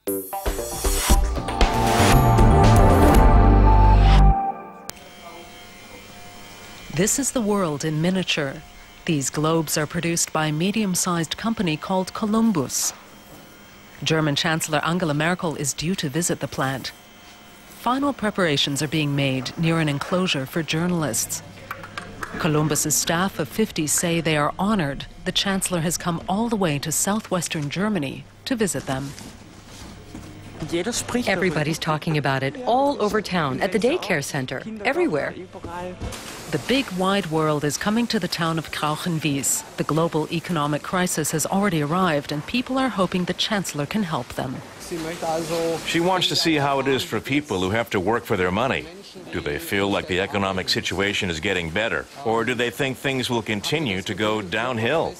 This is the world in miniature. These globes are produced by a medium-sized company called Columbus. German Chancellor Angela Merkel is due to visit the plant. Final preparations are being made near an enclosure for journalists. Columbus's staff of 50 say they are honored the Chancellor has come all the way to southwestern Germany to visit them. Everybody's talking about it all over town, at the daycare center, everywhere. The big wide world is coming to the town of Krauchenwies. The global economic crisis has already arrived and people are hoping the Chancellor can help them. She wants to see how it is for people who have to work for their money. Do they feel like the economic situation is getting better? Or do they think things will continue to go downhill?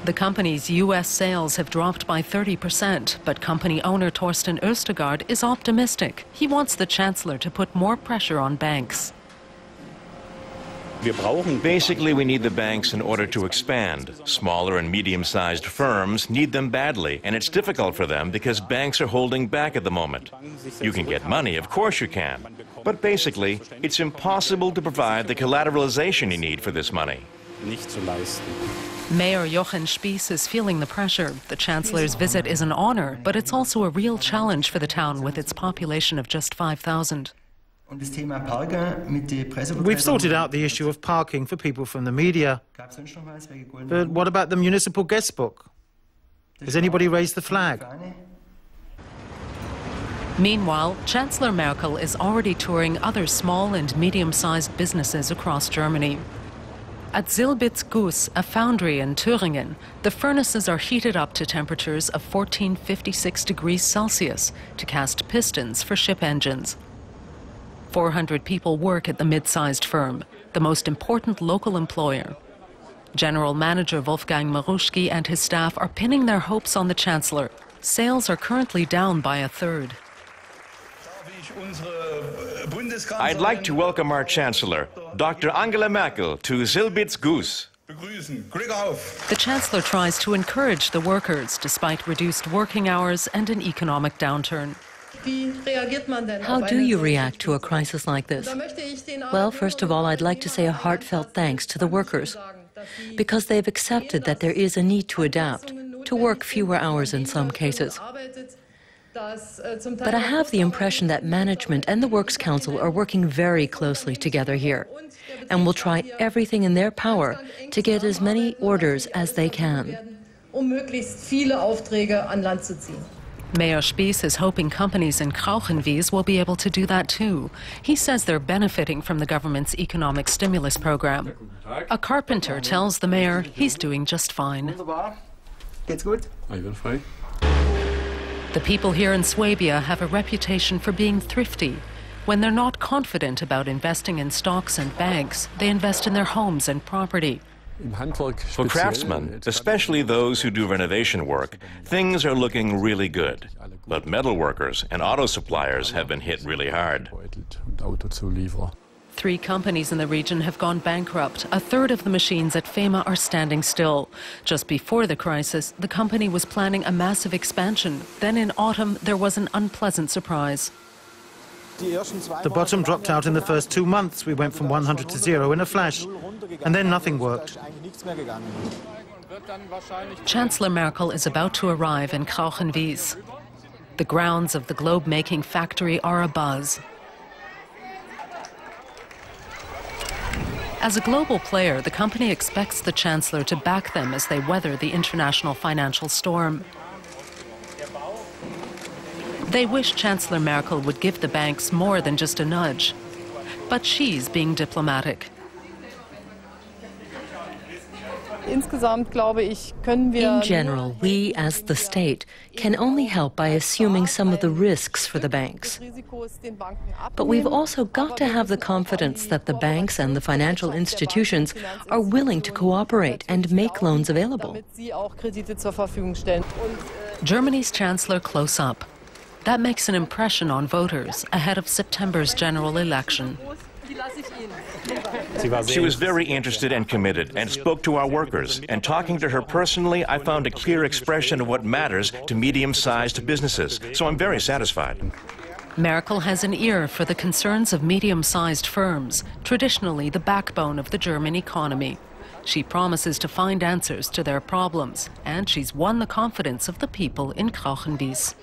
The company's U.S. sales have dropped by 30%, but company owner Thorsten Östergaard is optimistic. He wants the Chancellor to put more pressure on banks. Basically, we need the banks in order to expand. Smaller and medium-sized firms need them badly, and it's difficult for them because banks are holding back at the moment. You can get money, of course you can, but basically, it's impossible to provide the collateralization you need for this money. Mayor Jochen Spies is feeling the pressure. The Chancellor's visit is an honor, but it's also a real challenge for the town with its population of just 5,000. We've sorted out the issue of parking for people from the media. But what about the municipal guest book? Has anybody raised the flag? Meanwhile, Chancellor Merkel is already touring other small and medium-sized businesses across Germany. At Silbitz-Guss, a foundry in Thüringen, the furnaces are heated up to temperatures of 1456 degrees Celsius to cast pistons for ship engines. 400 people work at the mid-sized firm, the most important local employer. General Manager Wolfgang Maruschki and his staff are pinning their hopes on the Chancellor. Sales are currently down by a third. I'd like to welcome our Chancellor, Dr. Angela Merkel, to Silbitz-Guss. The Chancellor tries to encourage the workers despite reduced working hours and an economic downturn. How do you react to a crisis like this? Well, first of all, I'd like to say a heartfelt thanks to the workers, because they've accepted that there is a need to adapt, to work fewer hours in some cases. But I have the impression that management and the Works Council are working very closely together here, and will try everything in their power to get as many orders as they can. Mayor Spies is hoping companies in Krauchenwies will be able to do that too. He says they're benefiting from the government's economic stimulus program. A carpenter tells the mayor he's doing just fine. The people here in Swabia have a reputation for being thrifty. When they're not confident about investing in stocks and banks, they invest in their homes and property. For craftsmen, especially those who do renovation work, things are looking really good. But metal workers and auto suppliers have been hit really hard. 3 companies in the region have gone bankrupt. A third of the machines at FEMA are standing still. Just before the crisis, the company was planning a massive expansion. Then in autumn, there was an unpleasant surprise. The bottom dropped out in the first 2 months. We went from 100 to 0 in a flash, and then nothing worked. Chancellor Merkel is about to arrive in Krauchenwies. The grounds of the globe-making factory are abuzz. As a global player, the company expects the Chancellor to back them as they weather the international financial storm. They wish Chancellor Merkel would give the banks more than just a nudge. But she's being diplomatic. In general, we as the state can only help by assuming some of the risks for the banks. But we've also got to have the confidence that the banks and the financial institutions are willing to cooperate and make loans available. Germany's Chancellor close up. That makes an impression on voters ahead of September's general election. She was very interested and committed and spoke to our workers. And talking to her personally, I found a clear expression of what matters to medium-sized businesses. So I'm very satisfied. Merkel has an ear for the concerns of medium-sized firms, traditionally the backbone of the German economy. She promises to find answers to their problems, and she's won the confidence of the people in Krauchenwies.